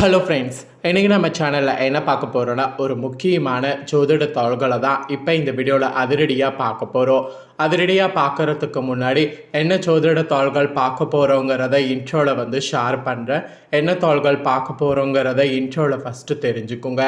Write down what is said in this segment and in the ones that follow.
Hello friends, இன்றைக்கி நம்ம சேனலில் என்ன பார்க்க போகிறோன்னா ஒரு முக்கியமான ஜோதிட தாள்களை தான் இப்போ இந்த வீடியோவில் அதிரடியாக பார்க்க போகிறோம். அதிரடியாக பார்க்குறதுக்கு முன்னாடி என்ன ஜோதிட தாள்கள் பார்க்க போகிறோங்கிறத இன்ட்ரோவில் ஷேர் பண்ணுறேன். என்ன தாள்கள் பார்க்க போகிறோங்கிறத இன்ட்ரோவில் ஃபஸ்ட்டு தெரிஞ்சுக்குங்க.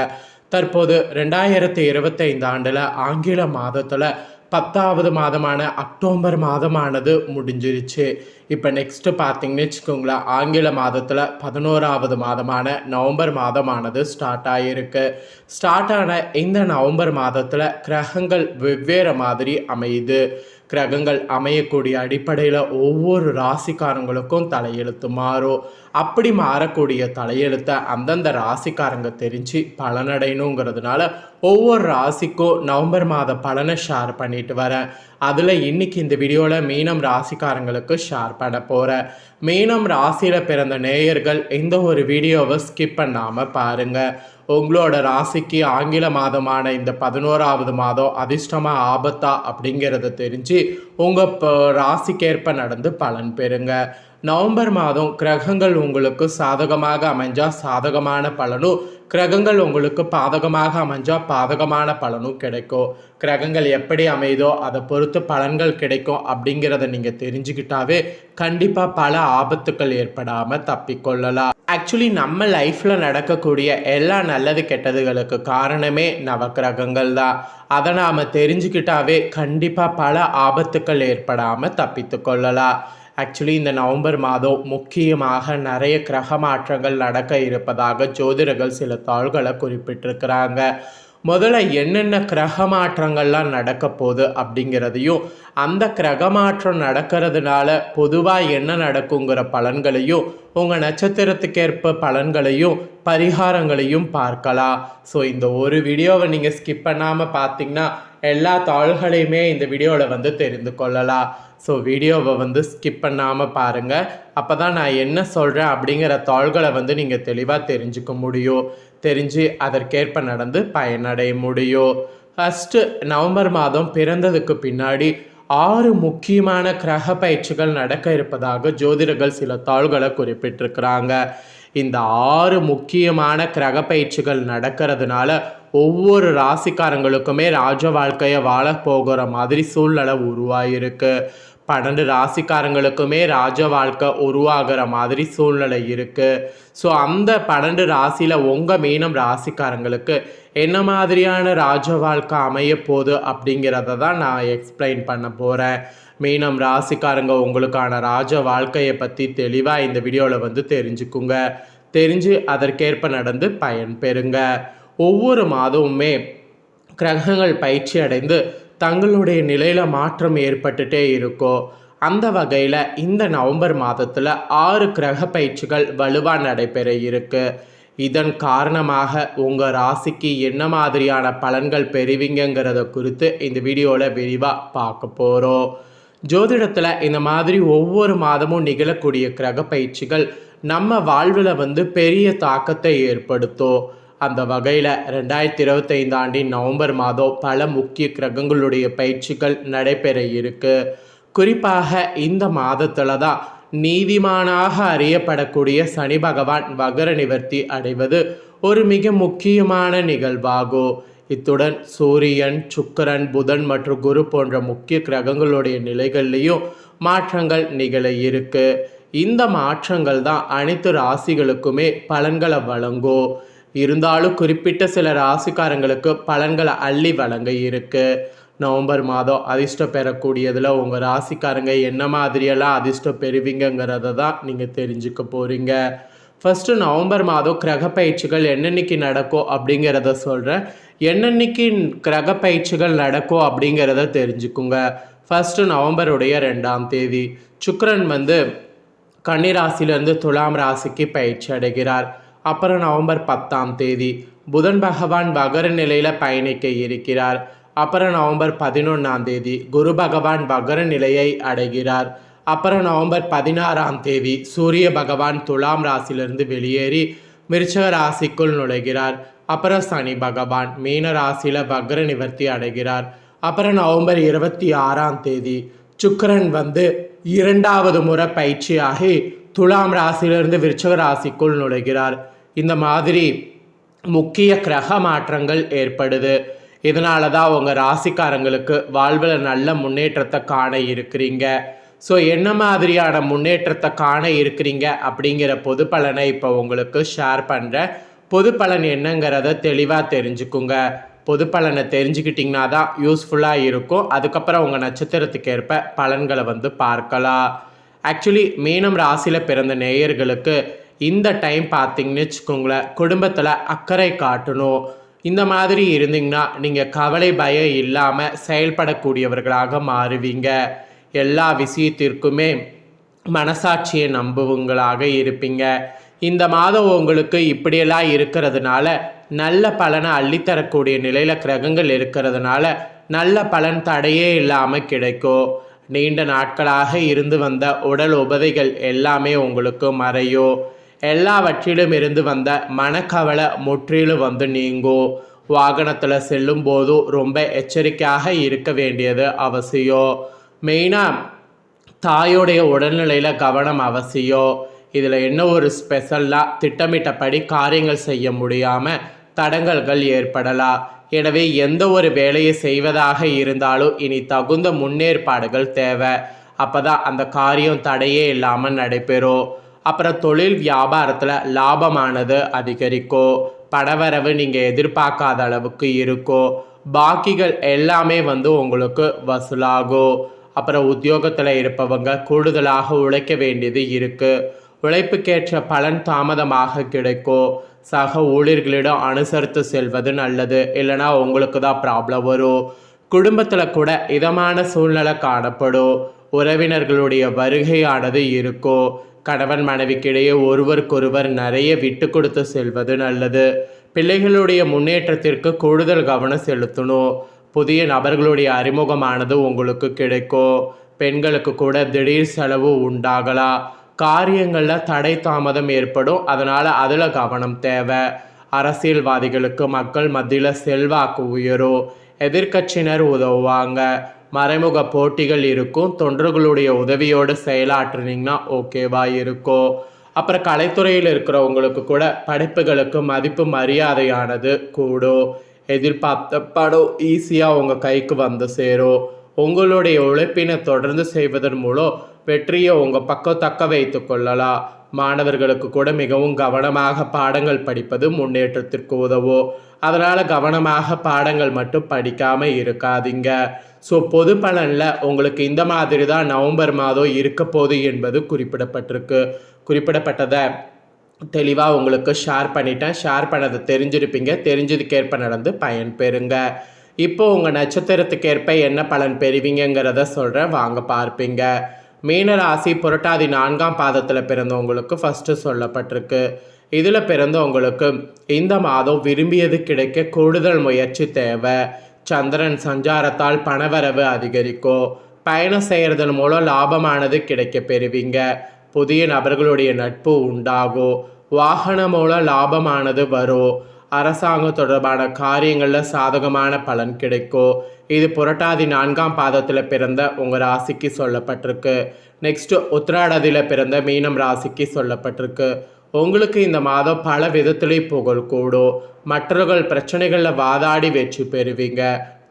தற்போது 2025 ஆண்டில் ஆங்கில மாதத்தில் 10வது மாதமான அக்டோபர் மாதமானது முடிஞ்சிருச்சு. இப்போ நெக்ஸ்ட்டு பார்த்தீங்கன்னு வச்சுக்கோங்களேன், ஆங்கில மாதத்தில் 11வது மாதமான நவம்பர் மாதமானது ஸ்டார்ட் ஆகியிருக்கு. ஸ்டார்ட் ஆன இந்த நவம்பர் மாதத்தில் கிரகங்கள் வெவ்வேறு மாதிரி அமையுது. கிரகங்கள் அமையக்கூடிய அடிப்படையில் ஒவ்வொரு ராசிக்காரங்களுக்கும் தலையெழுத்து மாறும். அப்படி மாறக்கூடிய தலையெழுத்தை அந்தந்த ராசிக்காரங்க தெரிஞ்சு பலனடையணுங்கிறதுனால ஒவ்வொரு ராசிக்கும் நவம்பர் மாத பலனை ஷேர் பண்ணிட்டு வரேன். அதில் இன்றைக்கி இந்த வீடியோவில் மீனம் ராசிக்காரங்களுக்கு ஷேர் பண்ண போகிறேன். மீனம் ராசியில் பிறந்த நேயர்கள் இந்த ஒரு வீடியோவை ஸ்கிப் பண்ணாமல் பாருங்கள். உங்களோட ராசிக்கு ஆங்கில மாதமான இந்த 11வது மாதம் அதிர்ஷ்டமா ஆபத்தா அப்படிங்கிறத தெரிஞ்சு உங்கள் ராசிக்கேற்ப நடந்து பலன் பெறுங்க. நவம்பர் மாதம் கிரகங்கள் உங்களுக்கு சாதகமாக அமைஞ்சால் சாதகமான பலனும், கிரகங்கள் உங்களுக்கு பாதகமாக அமைஞ்சால் பாதகமான பலனும் கிடைக்கும். கிரகங்கள் எப்படி அமையுதோ அதை பொறுத்து பலன்கள் கிடைக்கும் அப்படிங்கிறத நீங்கள் தெரிஞ்சுக்கிட்டாவே கண்டிப்பாக பல ஆபத்துக்கள் ஏற்படாமல் தப்பிக்கொள்ளலாம். ஆக்சுவலி நம்ம லைஃப்பில் நடக்கக்கூடிய எல்லா நல்லது கெட்டதுகளுக்கு காரணமே நவக்கிரகங்கள் தான். அதை நாம் தெரிஞ்சுக்கிட்டாவே கண்டிப்பாக பல ஆபத்துக்கள் ஏற்படாமல் தப்பித்து கொள்ளலாம். ஆக்சுவலி இந்த நவம்பர் மாதம் முக்கியமாக நிறைய கிரக மாற்றங்கள் நடக்க இருப்பதாக ஜோதிடர்கள் சில தாள்களை குறிப்பிட்டிருக்கிறாங்க. முதல்ல என்னென்ன கிரக மாற்றங்கள்லாம் நடக்க போகுது அப்படிங்கிறதையும், அந்த கிரக மாற்றம் நடக்கிறதுனால பொதுவாக என்ன நடக்குங்கிற பலன்களையும், உங்கள் நட்சத்திரத்துக்கேற்ப பலன்களையும் பரிகாரங்களையும் பார்க்கலாம். ஸோ இந்த ஒரு வீடியோவை நீங்கள் ஸ்கிப் பண்ணாமல் பார்த்தீங்கன்னா எல்லா தாள்களையுமே இந்த வீடியோவில் தெரிந்து கொள்ளலாம். ஸோ வீடியோவை ஸ்கிப் பண்ணாமல் பாருங்கள். அப்போ தான் நான் என்ன சொல்கிறேன் அப்படிங்கிற தாள்களை நீங்கள் தெளிவாக தெரிஞ்சுக்க முடியும். தெரிஞ்சு அதற்கேற்ப நடந்து பயனடைய முடியும். ஃபஸ்ட்டு நவம்பர் மாதம் பிறந்ததுக்கு பின்னாடி 6 முக்கியமான கிரக பயிற்சிகள் நடக்க இருப்பதாக ஜோதிடர்கள் சில தாள்களை குறிப்பிட்டிருக்கிறாங்க. இந்த 6 முக்கியமான கிரக பயிற்சிகள் நடக்கிறதுனால ஒவ்வொரு ராசிக்காரங்களுக்குமே ராஜ வாழ்க்கையை வாழ போகிற மாதிரி சூழ்நிலை உருவாகிருக்கு. 12 ராசிக்காரங்களுக்குமே ராஜ வாழ்க்கை உருவாகிற மாதிரி சூழ்நிலை இருக்குது. ஸோ அந்த 12 ராசியில் உங்கள் மீனம் ராசிக்காரங்களுக்கு என்ன மாதிரியான ராஜ வாழ்க்கை அமைய போகுது அப்படிங்கிறத தான் நான் எக்ஸ்பிளைன் பண்ண போகிறேன். மீனம் ராசிக்காரங்க உங்களுக்கான ராஜ வாழ்க்கையை பற்றி தெளிவாக இந்த வீடியோவில் தெரிஞ்சுக்குங்க. தெரிஞ்சு அதற்கேற்ப நடந்து பயன் பெறுங்க. ஒவ்வொரு மாதமுமே கிரகங்கள் பயிற்சி அடைந்து தங்களுடைய நிலையில் மாற்றம் ஏற்பட்டுட்டே இருக்கும். அந்த வகையில் இந்த நவம்பர் மாதத்தில் 6 கிரக பயிற்சிகள் வலுவாக நடைபெற இருக்கு. இதன் காரணமாக உங்கள் ராசிக்கு என்ன மாதிரியான பலன்கள் பெறுவீங்கிறத குறித்து இந்த வீடியோவில் விரிவாக பார்க்க போகிறோம். ஜோதிடத்தில் இந்த மாதிரி ஒவ்வொரு மாதமும் நிகழக்கூடிய கிரக பயிற்சிகள் நம்ம வாழ்வில் பெரிய தாக்கத்தை ஏற்படுத்தும். அந்த வகையில் 2025 ஆண்டின் நவம்பர் மாதம் பல முக்கிய கிரகங்களுடைய பயிற்சிகள் நடைபெற இருக்கு. குறிப்பாக இந்த மாதத்தில் தான் நீதிமானாக அறியப்படக்கூடிய சனி பகவான் வக்ர நிவர்த்தி அடைவது ஒரு மிக முக்கியமான நிகழ்வாகும். இத்துடன் சூரியன், சுக்கிரன், புதன் மற்றும் குரு போன்ற முக்கிய கிரகங்களுடைய நிலைகள்லேயும் மாற்றங்கள் நிகழ இருக்கு. இந்த மாற்றங்கள் தான் அனைத்து ராசிகளுக்குமே பலன்களை வழங்கும். இருந்தாலும் குறிப்பிட்ட சில ராசிக்காரங்களுக்கு பலன்களை அள்ளி வழங்க இருக்கு. நவம்பர் மாதம் அதிர்ஷ்டம் பெறக்கூடியதில் உங்கள் ராசிக்காரங்க என்ன மாதிரியெல்லாம் அதிர்ஷ்டம் பெறுவீங்கிறத தான் நீங்கள் தெரிஞ்சுக்க போகிறீங்க. ஃபஸ்ட்டு நவம்பர் மாதம் கிரக பயிற்சிகள் என்னென்னைக்கு நடக்கும் அப்படிங்கிறத சொல்கிறேன். என்னென்னைக்கு கிரக பயிற்சிகள் நடக்கும் அப்படிங்கிறத தெரிஞ்சுக்குங்க. ஃபஸ்ட்டு நவம்பருடைய 2ஆம் தேதி சுக்கிரன் கன்னி ராசியிலேருந்து துலாம் ராசிக்கு பயிற்சி அடைகிறார். அப்புறம் நவம்பர் 10ஆம் தேதி புதன் பகவான் வக்ர நிலையில் பயணிக்க இருக்கிறார். அப்புறம் நவம்பர் 11ஆம் தேதி குரு பகவான் வக்ர நிலையை அடைகிறார். அப்புறம் நவம்பர் 16ஆம் தேதி சூரிய பகவான் துலாம் ராசியிலிருந்து வெளியேறி விருச்சிக ராசிக்குள் நுழைகிறார். அப்புறம் சனி பகவான் மீன ராசியில் வக்ர நிவர்த்தி அடைகிறார். அப்புறம் நவம்பர் 26ஆம் தேதி சுக்கிரன் 2வது முறை பயிற்சியாகி துலாம் ராசியிலிருந்து விருச்சிக ராசிக்குள் நுழைகிறார். இந்த மாதிரி முக்கிய கிரக மாற்றங்கள் ஏற்படுது. இதனால தான் உங்கள் ராசிக்காரங்களுக்கு வாழ்வில் நல்ல முன்னேற்றத்தை காண இருக்கிறீங்க. ஸோ என்ன மாதிரியான முன்னேற்றத்தை காண இருக்கிறீங்க அப்படிங்கிற பொது பலனை இப்போ உங்களுக்கு ஷேர் பண்ணுறேன். பொது பலன் என்னங்கிறத தெளிவாக தெரிஞ்சுக்குங்க. பொது பலனை தெரிஞ்சுக்கிட்டிங்கன்னா தான் யூஸ்ஃபுல்லாக இருக்கும். அதுக்கப்புறம் உங்கள் நட்சத்திரத்துக்கு ஏற்ப பலன்களை பார்க்கலாம். ஆக்சுவலி மீனம் ராசியில் பிறந்த நேயர்களுக்கு இந்த டைம் பார்த்திங்கன்னு வச்சுக்கோங்களேன், குடும்பத்தில் அக்கறை காட்டணும். இந்த மாதிரி இருந்தீங்கன்னா நீங்கள் கவலை பயம் இல்லாமல் செயல்படக்கூடியவர்களாக மாறுவீங்க. எல்லா விஷயத்திற்குமே மனசாட்சியை நம்புவங்களாக இருப்பீங்க. இந்த மாதம் உங்களுக்கு இப்படியெல்லாம் இருக்கிறதுனால நல்ல பலனை அள்ளித்தரக்கூடிய நிலையில் கிரகங்கள் இருக்கிறதுனால நல்ல பலன் தடையே இல்லாமல் கிடைக்கும். நீண்ட நாட்களாக இருந்து வந்த உடல் உபதைகள் எல்லாமே உங்களுக்கு மறையும். எல்லாவற்றிலும் இருந்து வந்த மனக்கவலை முற்றிலும் நீங்கும். வாகனத்தில் செல்லும் போதும் ரொம்ப எச்சரிக்கையாக இருக்க வேண்டியது அவசியம். மெயினாக தாயோடைய உடல்நிலையில் கவனம் அவசியம். இதில் என்ன ஒரு ஸ்பெஷலாக திட்டமிட்டபடி காரியங்கள் செய்ய முடியாமல் தடங்கல்கள் ஏற்படலாம். எனவே எந்த ஒரு வேலையை செய்வதாக இருந்தாலும் இனி தகுந்த முன்னேற்பாடுகள் தேவை. அப்போ தான் அந்த காரியம் தடையே இல்லாமல் நடைபெறும். அப்புறம் தொழில் வியாபாரத்தில் லாபமானது அதிகரிக்கும். பணவரவு நீங்கள் எதிர்பார்க்காத அளவுக்கு இருக்கும். பாக்கிகள் எல்லாமே உங்களுக்கு வசூலாகும். அப்புறம் உத்தியோகத்தில் இருப்பவங்க கூடுதலாக உழைக்க வேண்டியது இருக்குது. உழைப்புக்கேற்ற பலன் தாமதமாக கிடைக்கும். சக ஊழியர்களிடம் அனுசரித்து செல்வது நல்லது. இல்லைனா உங்களுக்கு தான் ப்ராப்ளம் வரும். குடும்பத்தில் கூட இதமான சூழ்நிலை காணப்படும். உறவினர்களுடைய வருகையானது இருக்கும். கணவன் மனைவிக்கிடையே ஒருவருக்கொருவர் நிறைய விட்டு கொடுத்து செல்வது நல்லது. பிள்ளைகளுடைய முன்னேற்றத்திற்கு கூடுதல் கவனம் செலுத்தணும். புதிய நபர்களுடைய அறிமுகமானது உங்களுக்கு கிடைக்கும். பெண்களுக்கு கூட திடீர் செலவு உண்டாகலாம். காரியங்களில் தடை தாமதம் ஏற்படும். அதனால் அதில் கவனம் தேவை. அரசியல்வாதிகளுக்கு மக்கள் மத்தியில் செல்வாக்கு உயரும். எதிர்க்கட்சியினர் உதவுவாங்க. மறைமுக போட்டிகள் இருக்கும். தொண்டர்களுடைய உதவியோடு செயலாற்றுனீங்கன்னா ஓகேவா இருக்கும். அப்புறம் கலைத்துறையில் இருக்கிறவங்களுக்கு கூட படைப்புகளுக்கு மதிப்பு மரியாதையானது கூடும். எதிர்பார்த்த படம் ஈஸியாக உங்கள் கைக்கு சேரும். உங்களுடைய உழைப்பினை தொடர்ந்து செய்வதன் மூலம் வெற்றியை உங்கள் பக்கம் தக்க வைத்து கொள்ளலாம். மாணவர்களுக்கு கூட மிகவும் கவனமாக பாடங்கள் படிப்பது முன்னேற்றத்திற்கு உதவும். அதனால் கவனமாக பாடங்கள் மட்டும் படிக்காமல் இருக்காதீங்க. ஸோ பொது பலனில் உங்களுக்கு இந்த மாதிரி தான் நவம்பர் மாதம் இருக்க போகுது என்பது குறிப்பிடப்பட்டதை தெளிவாக உங்களுக்கு ஷேர் பண்ணிட்டேன். ஷேர் பண்ணதை தெரிஞ்சிருப்பீங்க. தெரிஞ்சதுக்கேற்ப நடந்து பயன் பெறுங்க. இப்போ உங்கள் நட்சத்திரத்துக்கு ஏற்ப என்ன பலன் பெறுவீங்கிறத சொல்கிறேன், வாங்க பார்ப்பீங்க. மீனராசி புரட்டாதி 4ஆம் பாதத்தில் பிறந்தவங்களுக்கு ஃபஸ்ட்டு சொல்லப்பட்டிருக்கு. இதில் பிறந்தவங்களுக்கு இந்த மாதம் விரும்பியது கிடைக்க கூடுதல் முயற்சி தேவை. சந்திரன் சஞ்சாரத்தால் பணவரவு அதிகரிக்கும். பயணம் செய்கிறதன் மூலம் லாபமானது கிடைக்க பெறுவீங்க. புதிய நபர்களுடைய நட்பு உண்டாகும். வாகனம் மூலம் லாபமானது வரும். அரசாங்கம் தொடர்பான காரியங்களில் சாதகமான பலன் கிடைக்கும். இது புரட்டாதி 4ஆம் பாதத்தில் பிறந்த உங்கள் ராசிக்கு சொல்லப்பட்டிருக்கு. நெக்ஸ்ட்டு உத்திராடதியில் பிறந்த மீனம் ராசிக்கு சொல்லப்பட்டிருக்கு. உங்களுக்கு இந்த மாதம் பல விதத்துலேயும் புகழ் கூடும். மற்றவர்கள் பிரச்சனைகளில் வாதாடி வெற்றி பெறுவீங்க.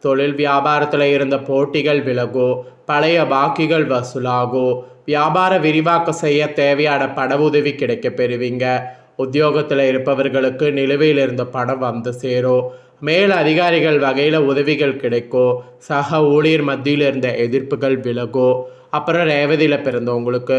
தொழில் வியாபாரத்தில் இருந்த போட்டிகள் விலகும். பழைய பாக்கிகள் வசூலாகும். வியாபார விரிவாக்கம் செய்ய தேவையான பண உதவி கிடைக்க பெறுவீங்க. உத்தியோகத்தில் இருப்பவர்களுக்கு நிலுவையில் இருந்த பணம் சேரும். மேல் அதிகாரிகள் வகையில் உதவிகள் கிடைக்கும். சக ஊழியர் மத்தியில் இருந்த எதிர்ப்புகள் விலகும். அப்புறம் ரேவதியில் பிறந்தவங்களுக்கு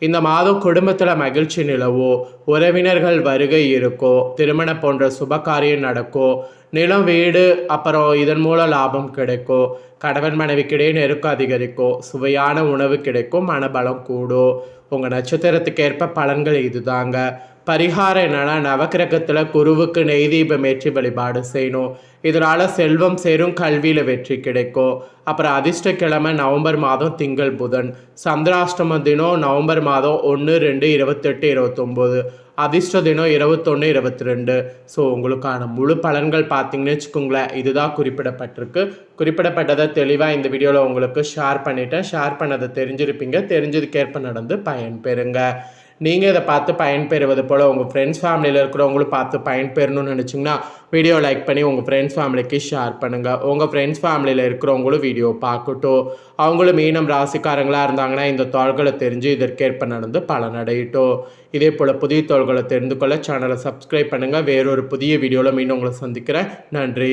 இந்த மாதம் குடும்பத்தில் மகிழ்ச்சி நிலவும். உறவினர்கள் வருகை இருக்கும். திருமணம் போன்ற சுப காரியம் நடக்கும். நிலம் வீடு அப்புறம் இதன் மூலம் லாபம் கிடைக்கும். கணவன் மனைவிக்கிடையே நெருக்கம் அதிகரிக்கும். சுவையான உணவு கிடைக்கும். மனபலம் கூடும். உங்கள் நட்சத்திரத்துக்கு ஏற்ப பலன்கள் இதுதாங்க. பரிகாரம் என்னன்னா, நவக்கிரகத்தில் குருவுக்கு நெய் தீபம் ஏற்றி வழிபாடு செய்யணும். இதனால் செல்வம் சேரும். கல்வியில் வெற்றி கிடைக்கும். அப்புறம் அதிர்ஷ்ட கிழமை நவம்பர் மாதம் திங்கள் புதன். சந்திராஷ்டம தினம் நவம்பர் மாதம் 1, 2, 28, 29. அதிர்ஷ்ட தினம் 21, 22. ஸோ உங்களுக்கான முழு பலன்கள் பார்த்தீங்கன்னு வச்சுக்கோங்களேன், இதுதான் குறிப்பிடப்பட்டிருக்கு. குறிப்பிடப்பட்டதை தெளிவாக இந்த வீடியோவில் உங்களுக்கு ஷேர் பண்ணிட்டேன். ஷேர் பண்ணதை தெரிஞ்சிருப்பீங்க. தெரிஞ்சதுக்கேற்ப நடந்து பயன் பெறுங்க. நீங்கள் இதை பார்த்து பயன்பெறுவது போல் உங்கள் ஃப்ரெண்ட்ஸ் ஃபேமிலியில் இருக்கிறவங்களும் பார்த்து பயன்பெறணும்னு நினச்சிங்கன்னா வீடியோ லைக் பண்ணி உங்கள் ஃப்ரெண்ட்ஸ் ஃபேமிலிக்கு ஷேர் பண்ணுங்கள். உங்கள் ஃப்ரெண்ட்ஸ் ஃபேமிலியில் இருக்கிறவங்களும் வீடியோ பார்க்கட்டும். அவங்களும் மீனம் ராசிக்காரங்களாக இருந்தாங்கன்னா இந்த தாள்களை தெரிஞ்சு இதற்கேற்ப நடந்து பலனடையட்டும். இதே போல் புதிய தாள்களை தெரிந்து கொள்ள சேனலை சப்ஸ்கிரைப் பண்ணுங்கள். வேறொரு புதிய வீடியோவில் மீண்டும் உங்களை சந்திக்கிறேன். நன்றி.